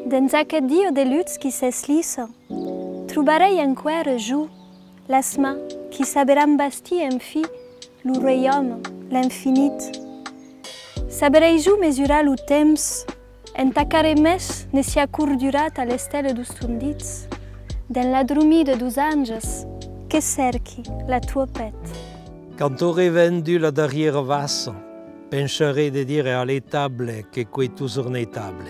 Dins aquest dia de luts qui s'eslissa, trobarei encara jo l'asma qui saberan bastir en fi lo royaume, l'infinit. Saberei jo mesurar lo temps, entacare més ne si accordurat a l'estelle dos tondits, den la dromida dos anges que cerchi la tua pet. Quand aurai vendu la derrière vasse, pencherei de dire à l'étable que quei toujours n'étable,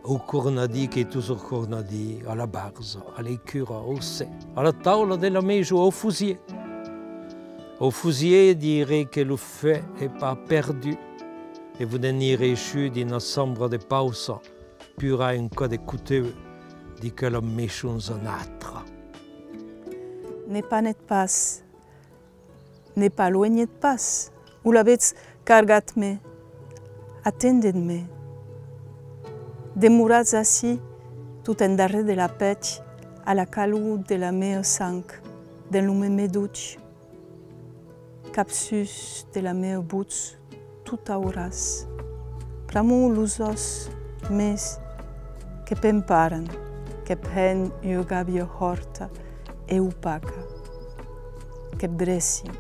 au cornadi che toujours cornadi, à la barze, à l'écura, au sé, à la tavola della meijo, au fusier. Au fusier dirait que le fait n'est pas perdu, et vous n'irez chu d'une sombre de pause, pura un cas de couteau, dit que le méchant zonâtre. Ne pas net pas, ne pas loignet pas, ou l'avez cargat-me, attendez-me. Demurats ací, tout en darrer de la pech, à la calor de la meva sang, de l'hume meduig, capsus de la meva buts, tout auràs. Pramu los os més que pemparen, que pen io gàbia horta e opaca, que breci